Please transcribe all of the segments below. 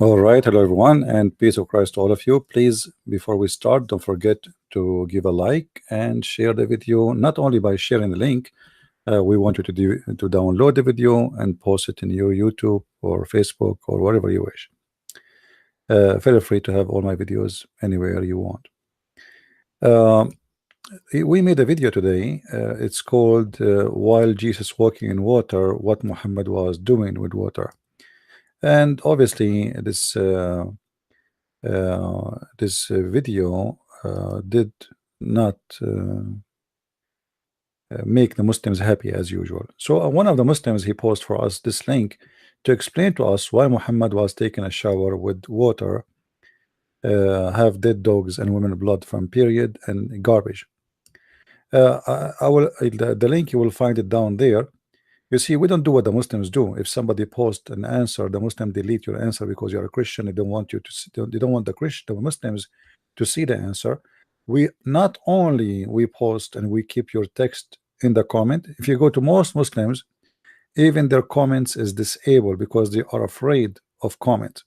All right, hello everyone, and peace of Christ to all of you. Please, before we start, don't forget to give a like and share the video. Not only by sharing the link, we want you to download the video and post it in your YouTube or Facebook or wherever you wish. Feel free to have all my videos anywhere you want. We made a video today. It's called "While Jesus Walking in Water, What Muhammad Was Doing with Water." And obviously, this video did not make the Muslims happy as usual. So one of the Muslims, he posted for us this link to explain to us why Muhammad was taking a shower with water, have dead dogs and women blood from period and garbage. I will the link, you will find it down there. You see, we don't do what the Muslims do. If somebody posts an answer, the Muslim delete your answer because you're a Christian. They don't want you to see, they don't want the Muslims to see the answer. We not only we post and we keep your text in the comment. If you go to most Muslims, even their comments is disabled because they are afraid of comment.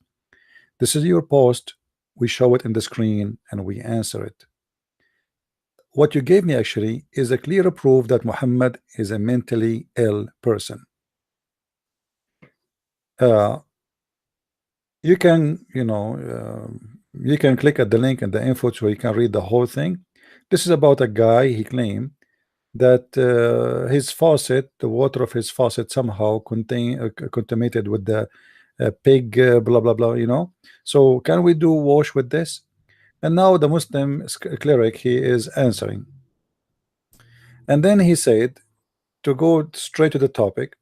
This is your post. We show it in the screen and we answer it. What you gave me actually is a clear proof that Muhammad is a mentally ill person. You can, you can click at the link in the info so you can read the whole thing. This is about a guy. He claimed that his faucet, the water of his faucet, somehow contaminated with the pig, blah blah blah. So can we do wash with this? And now the Muslim cleric, he is answering. And then he said, to go straight to the topic,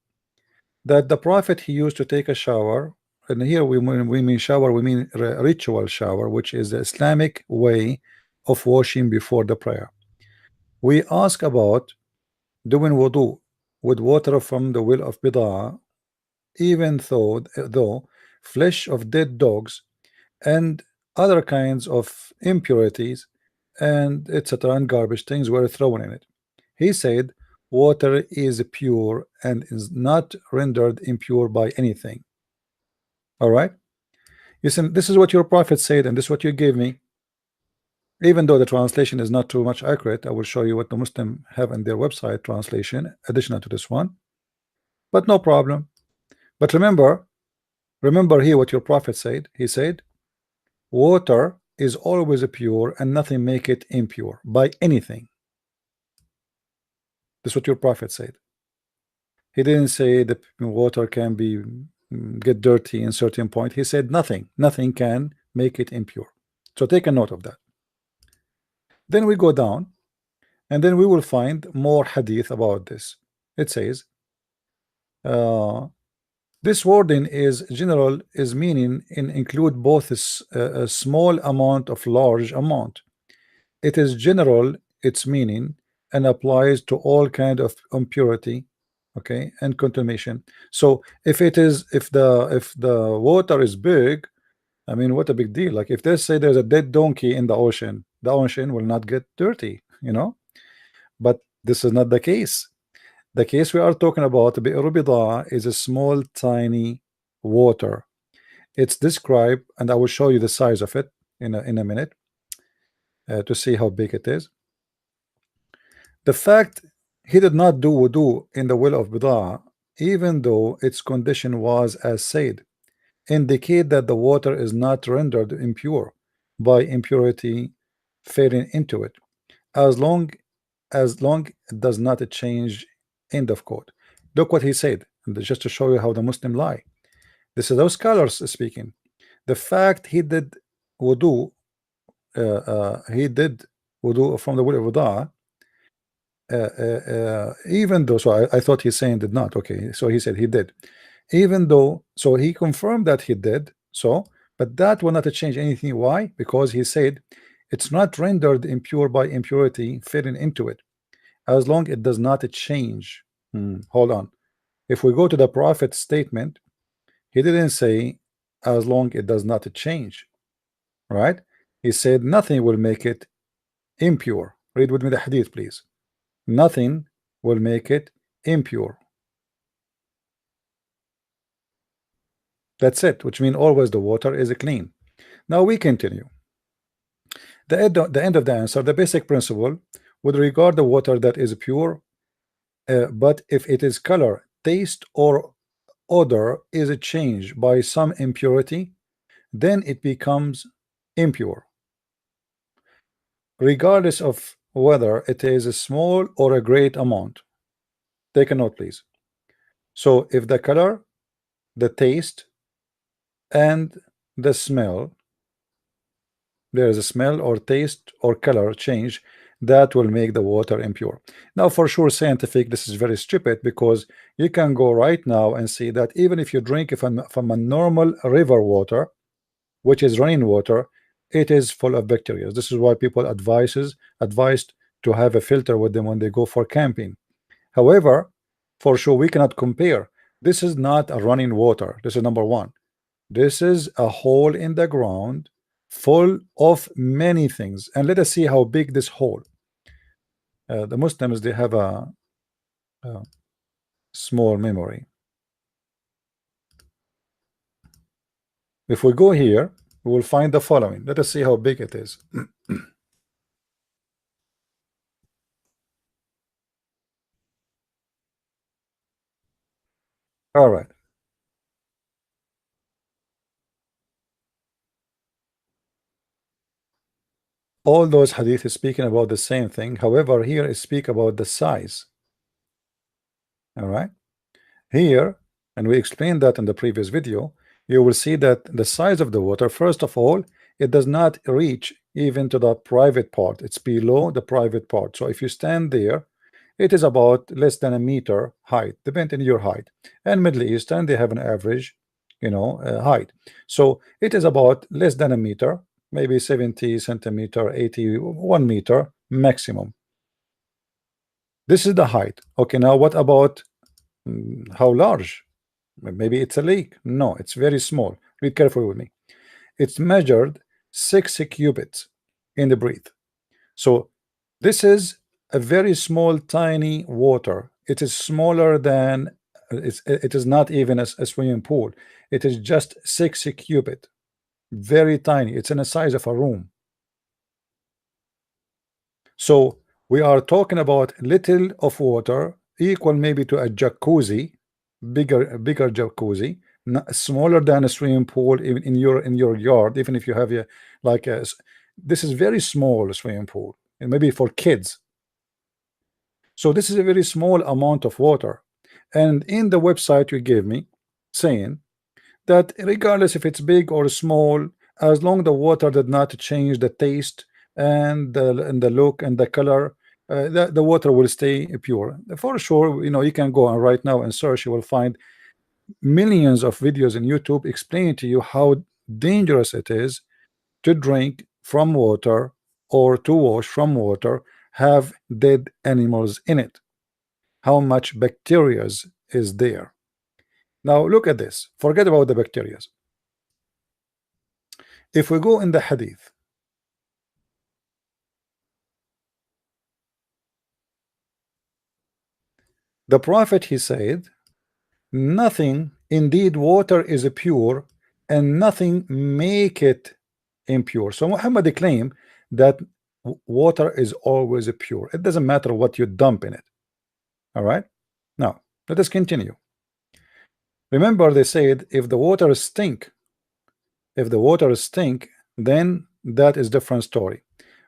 that the Prophet, he used to take a shower. And here we mean shower, we mean ritual shower, which is the Islamic way of washing before the prayer. We ask about doing wudu with water from the well of Bid'ah, even though flesh of dead dogs and other kinds of impurities and etc. and garbage things were thrown in it. He said water is pure and is not rendered impure by anything. All right, listen, this is what your Prophet said, and this is what you gave me. Even though the translation is not too much accurate, I will show you what the Muslim have in their website translation additional to this one, but no problem. But remember here what your Prophet said. He said water is always pure and nothing make it impure by anything. This is what your Prophet said. He didn't say the water can be get dirty in certain point. He said nothing can make it impure. So take a note of that. Then we go down and then we will find more hadith about this. It says this wording is general, is meaning include both a small amount of large amount. It is general, its meaning, and applies to all kind of impurity, okay, and contamination. So if the water is big, I mean, what a big deal. Like if they say there's a dead donkey in the ocean will not get dirty, but this is not the case. The case we are talking about, Bi'r Bid'ah, is a small tiny water. It's described, and I will show you the size of it in a minute to see how big it is. The fact he did not do wudu in the well of Bid'ah, even though its condition was as said, indicate that the water is not rendered impure by impurity fading into it, as long it does not change. End of quote. Look what he said, and just to show you how the Muslim lie. This is those scholars speaking. The fact he did wudu, from the well of Bid'ah, even though, so I thought he's saying did not. Okay, so he said he did, even though, so he confirmed that he did so, but that will not change anything. Why? Because he said it's not rendered impure by impurity fitting into it, as long it does not change. Hold on, if we go to the Prophet's statement, he didn't say as long it does not change, right? He said nothing will make it impure. Read with me the hadith, please. Nothing will make it impure. That's it, which means always the water is clean. Now we continue. The end of the answer, the basic principle would regard the water that is pure, but if it is color, taste, or odor is changed by some impurity, then it becomes impure, regardless of whether it is a small or a great amount. Take a note, please. So if the color, the taste, and the smell, there is a smell or taste or color change, that will make the water impure. Now for sure scientific, this is very stupid, because you can go right now and see that even if you drink from a normal river water, which is running water, it is full of bacteria. This is why people advised to have a filter with them when they go for camping. However, for sure we cannot compare. This is not a running water. This is number one. This is a hole in the ground full of many things, and let us see how big this hole. The Muslims, they have a small memory. If we go here, we will find the following. Let us see how big it is. All right. All those hadith is speaking about the same thing. However, here is speak about the size. All right. Here, and we explained that in the previous video, you will see that the size of the water, first of all, it does not reach even to the private part. It's below the private part. So if you stand there, it is about less than a meter height, depending on your height. And Middle Eastern, they have an average, height. So it is about less than a meter, maybe 70 centimeter, 81 meter maximum. This is the height. Okay, now what about how large? Maybe it's a lake. No, it's very small. Read carefully with me. It's measured 6 cubits in the breath. So this is a very small, tiny water. It is smaller than it is not even a swimming pool. It is just 6 cubit, very tiny. It's in the size of a room. So we are talking about little of water equal maybe to a jacuzzi, bigger jacuzzi, not smaller than a swimming pool even in your yard. Even if you have this is very small swimming pool, and maybe for kids. So this is a very small amount of water, and in the website you gave me saying that regardless if it's big or small, as long the water did not change the taste and the look and the color, the water will stay pure. For sure, you can go on right now and search. You will find millions of videos in YouTube explaining to you how dangerous it is to drink from water or to wash from water have dead animals in it, how much bacteria is there. Now look at this. Forget about the bacteria. If we go in the hadith, the prophet, he said, nothing, indeed water is pure, and nothing make it impure. So Muhammad claimed that water is always pure. It doesn't matter what you dump in it. All right, now let us continue. Remember, they said if the water stink, then that is different story.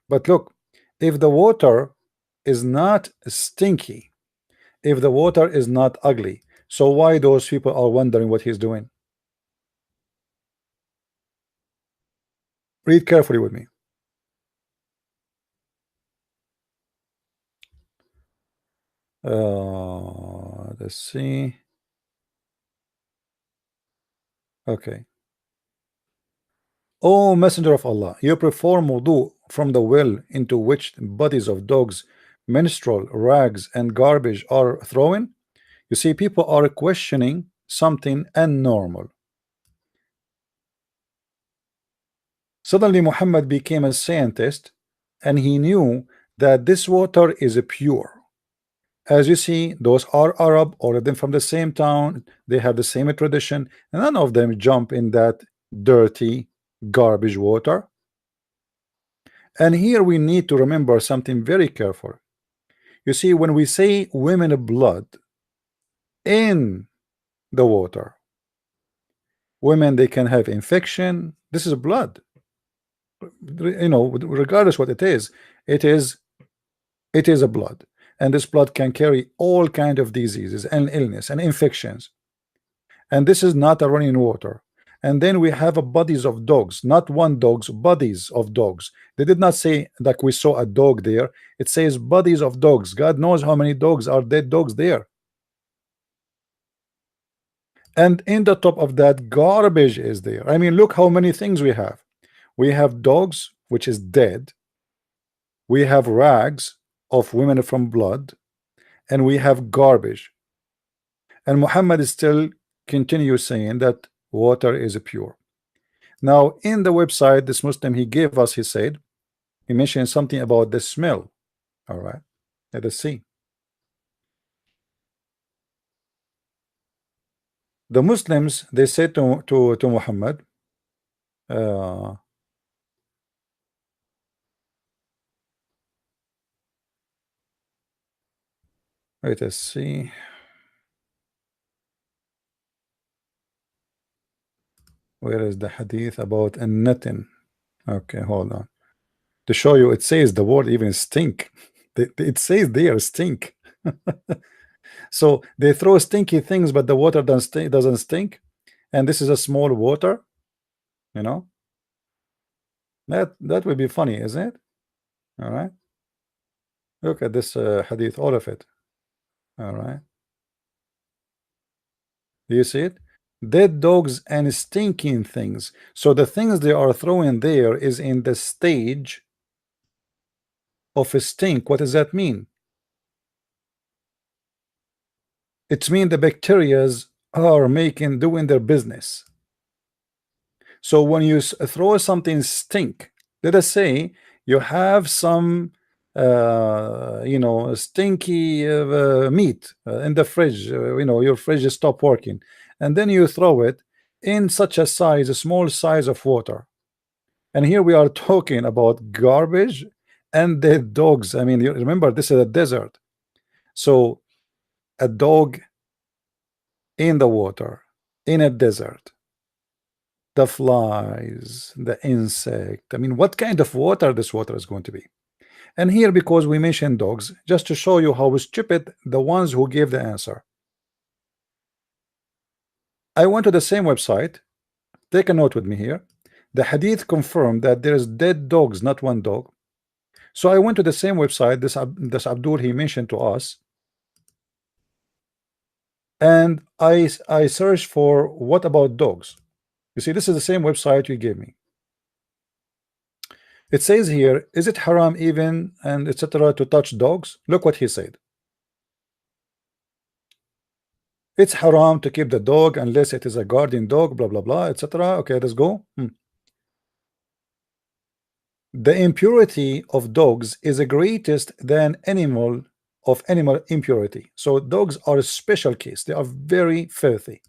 But look, if the water is not stinky, if the water is not ugly, so why those people are wondering what he's doing? Read carefully with me. Let's see. Okay. O Messenger of Allah, you perform wudu from the well into which bodies of dogs, menstrual rags, and garbage are thrown? You see, people are questioning something abnormal. Suddenly Muhammad became a scientist, and he knew that this water is pure. As you see, those are Arab, all of them from the same town, they have the same tradition, and none of them jump in that dirty garbage water. And here we need to remember something very careful. You see, when we say women blood in the water, women, they can have infection. This is blood, you know, regardless what it is a blood, and this blood can carry all kind of diseases and illness and infections, and this is not a running water. And then we have a bodies of dogs, not one dogs, bodies of dogs. They did not say like we saw a dog there. It says bodies of dogs. God knows how many dogs are dead dogs there. And in the top of that, garbage is there. I mean, look how many things we have. We have dogs, which is dead. We have rags of women from blood, and we have garbage. And Muhammad is still continues saying that water is pure. Now, in the website, this Muslim, he gave us, he said, he mentioned something about the smell. All right, let us see. The Muslims, they said to Muhammad, let us see. Where is the hadith about a netting? Okay, hold on. To show you, it says the word even stink. It says there stink. So they throw stinky things, but the water doesn't stink. And this is a small water, you know. That would be funny, isn't it? All right. Look at this hadith, all of it. All right. Do you see it? Dead dogs and stinking things. So the things they are throwing there is in the stage of a stink. What does that mean? It means the bacterias are doing their business. So when you throw something stink, let us say you have some you know, stinky meat in the fridge, you know, your fridge is stopped working, and then you throw it in such a size, a small size of water. And here we are talking about garbage and dead dogs. I mean, you remember, this is a desert. So a dog in the water in a desert, the flies, the insect, I mean, what kind of water this water is going to be? And here, because we mentioned dogs, just to show you how stupid the ones who gave the answer, I went to the same website. Take a note with me here. The hadith confirmed that there is dead dogs, not one dog. So I went to the same website, this Abdul he mentioned to us, and I searched for what about dogs. You see, this is the same website you gave me. It says here, is it haram even and etc. to touch dogs? Look what he said. It's haram to keep the dog unless it is a guardian dog, blah blah blah, etc. Okay, let's go. The impurity of dogs is the greatest than animal impurity. So dogs are a special case. They are very filthy.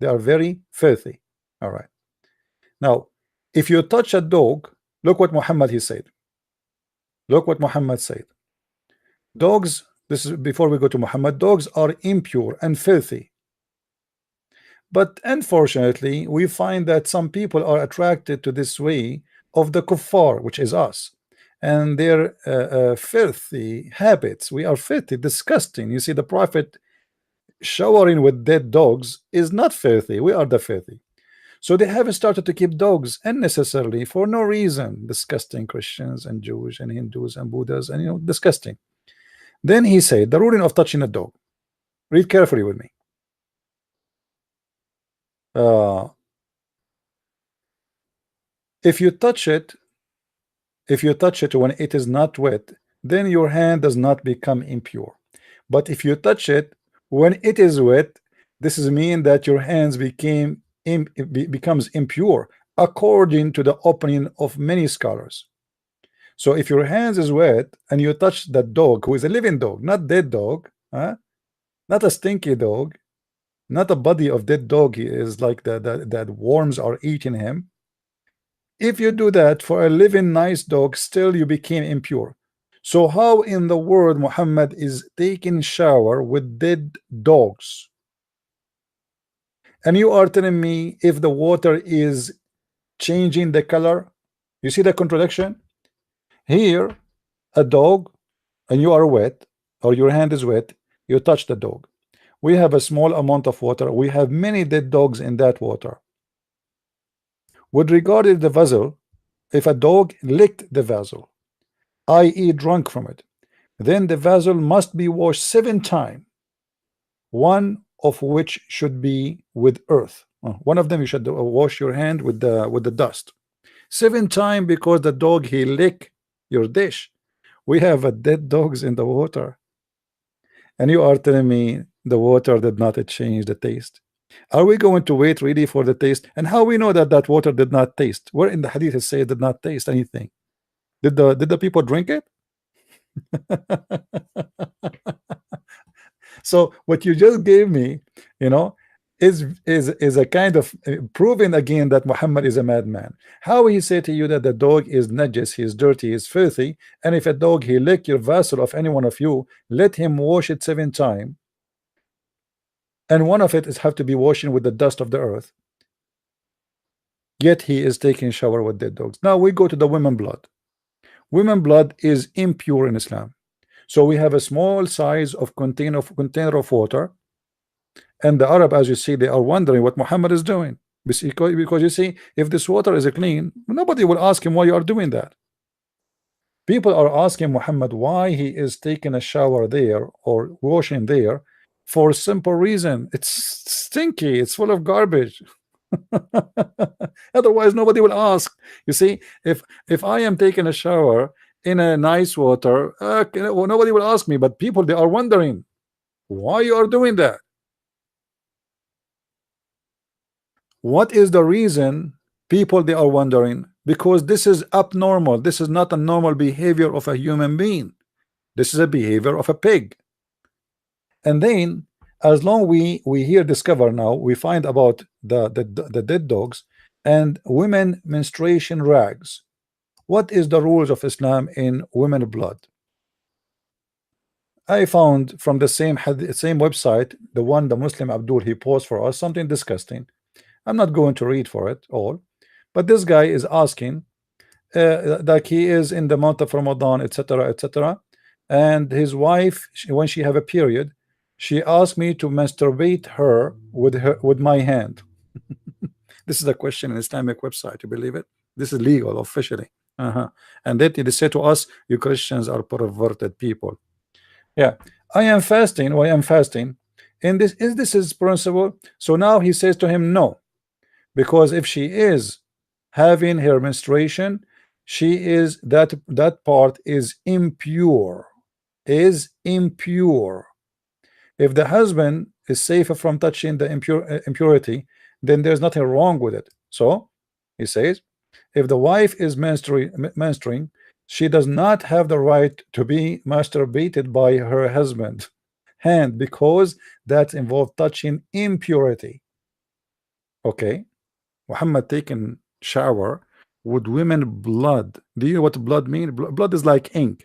They are very filthy. All right. Now, if you touch a dog, look what Muhammad he said. Look what Muhammad said. Dogs, this is before we go to Muhammad, dogs are impure and filthy. But unfortunately, we find that some people are attracted to this way of the kuffar, which is us, and their filthy habits. We are filthy, disgusting. You see, the Prophet showering with dead dogs is not filthy. We are the filthy. So they have started to keep dogs unnecessarily for no reason. Disgusting Christians and Jews and Hindus and Buddhas, and you know, disgusting. Then he said the ruling of touching a dog. Read carefully with me. If you touch it when it is not wet, then your hand does not become impure. But if you touch it when it is wet, this is mean that your hands becomes impure, according to the opinion of many scholars. So if your hands is wet and you touch that dog, who is a living dog, not dead dog, Huh? Not a stinky dog, not a body of dead dog. He is like that worms are eating him. If you do that for a living nice dog, still you became impure. So how in the world Muhammad is taking shower with dead dogs? And you are telling me if the water is changing the color? You see the contradiction? Here, a dog, and you are wet, or your hand is wet, you touch the dog. We have a small amount of water. We have many dead dogs in that water. With regard to the vessel, if a dog licked the vessel, i.e. drunk from it, then the vessel must be washed 7 times, one of which should be with earth. One of them you should wash your hand with the dust 7 times, because the dog he lick your dish. We have a dead dogs in the water, and you are telling me the water did not change the taste. Are we going to wait really for the taste? And how we know that that water did not taste? Where in the hadith it say it did not taste anything? Did the people drink it? So what you just gave me, you know, is a kind of proving again that Muhammad is a madman. How he say to you that the dog is najis, he is dirty, he is filthy, and if a dog he lick your vessel of any one of you, let him wash it 7 times, and one of it is have to be washing with the dust of the earth, yet he is taking shower with dead dogs. Now we go to the women blood. Women blood is impure in Islam. So we have a small size of container of water, and the Arab, as you see, they are wondering what Muhammad is doing, because you see, if this water is clean, nobody will ask him why you are doing that. People are asking Muhammad why he is taking a shower there or washing there for a simple reason: it's stinky, it's full of garbage. Otherwise nobody will ask. You see, if I am taking a shower in a nice water, well, nobody will ask me, but people, they are wondering why you are doing that. What is the reason? People, they are wondering because this is abnormal. This is not a normal behavior of a human being. This is a behavior of a pig. And then as long we here discover, now we find about the dead dogs and women menstruation rags. What is the rules of Islam in women blood? I found from the same website, the one the Muslim Abdul he posed for us, something disgusting. I'm not going to read for it all, but this guy is asking like he is in the month of Ramadan, etc., etc., and his wife, when she have a period, she asked me to masturbate her with my hand. This is a question in Islamic website. You believe it? This is legal officially. And that they say to us, you Christians are perverted people. Yeah, I am fasting. Why I'm fasting? And this is principle. So now he says to him, no, because if she is having her menstruation, she is that part is impure. Is impure. If the husband is safer from touching the impurity, then there's nothing wrong with it. So he says, if the wife is menstruating, she does not have the right to be masturbated by her husband hand, because that involves touching impurity. Okay, Muhammad taking shower with women blood. Do you know what blood means? Blood is like ink.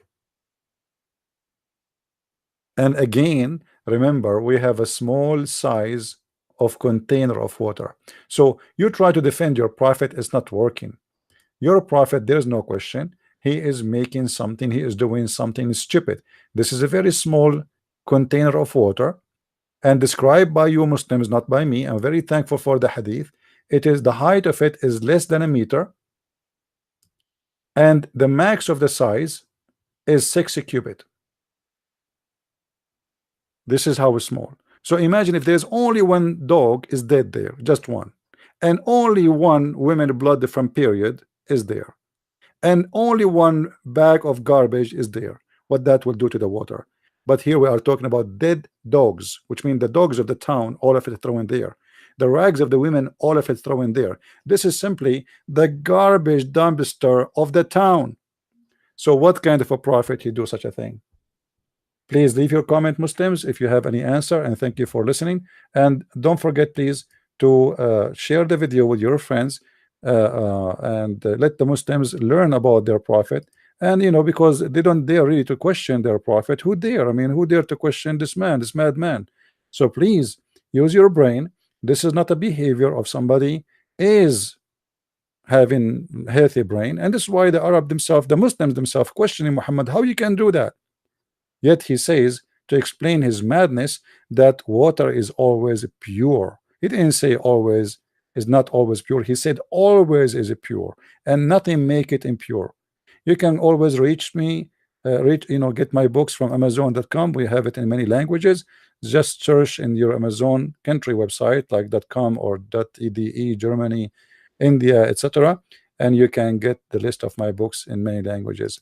And again, remember, we have a small size of container of water. So you try to defend your prophet, it's not working. Your prophet, there's no question, he is making something, he is doing something stupid. This is a very small container of water, and described by you Muslims, not by me. I'm very thankful for the hadith. It is, the height of it is less than a meter, and the max of the size is 6 cubit. This is how small. So imagine if there's only one dog is dead there, just one, and only one women blood from period is there, and only one bag of garbage is there, what that will do to the water. But here we are talking about dead dogs, which means the dogs of the town, all of it thrown there, the rags of the women, all of it thrown there. This is simply the garbage dumpster of the town. So what kind of a prophet he do such a thing? Please leave your comment, Muslims, if you have any answer, and thank you for listening. And don't forget, please, to share the video with your friends, and let the Muslims learn about their prophet. And because they don't dare really to question their prophet. Who dare? I mean, who dare to question this man, this madman? So please use your brain. This is not a behavior of somebody is having healthy brain, and this is why the Arab themselves, the Muslims themselves, questioning Muhammad, how you can do that? Yet he says, to explain his madness, that water is always pure. He didn't say always is not always pure. He said always is pure, and nothing make it impure. You can always reach me, get my books from Amazon.com. We have it in many languages. Just search in your Amazon country website like .com or .ede, Germany, India, etc., and you can get the list of my books in many languages.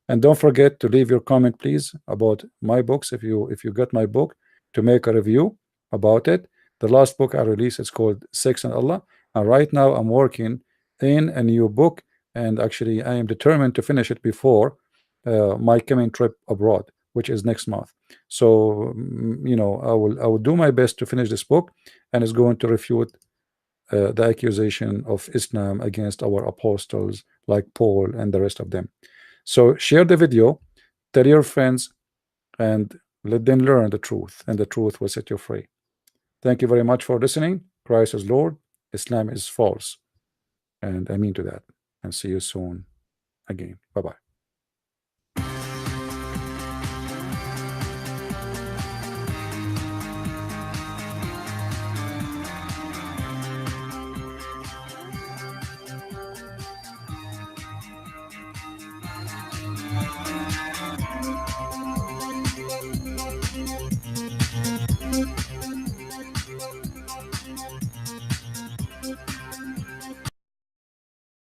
And don't forget to leave your comment, please, about my books. If you got my book, to make a review about it. The last book I released is called Sex and Allah, and right now I'm working in a new book, and actually I am determined to finish it before my coming trip abroad, which is next month. So I will do my best to finish this book, and it's going to refute the accusation of Islam against our apostles like Paul and the rest of them. So share the video, tell your friends, and let them learn the truth, and the truth will set you free. Thank you very much for listening. Christ is Lord, Islam is false, and I mean to that. And see you soon again. Bye-bye.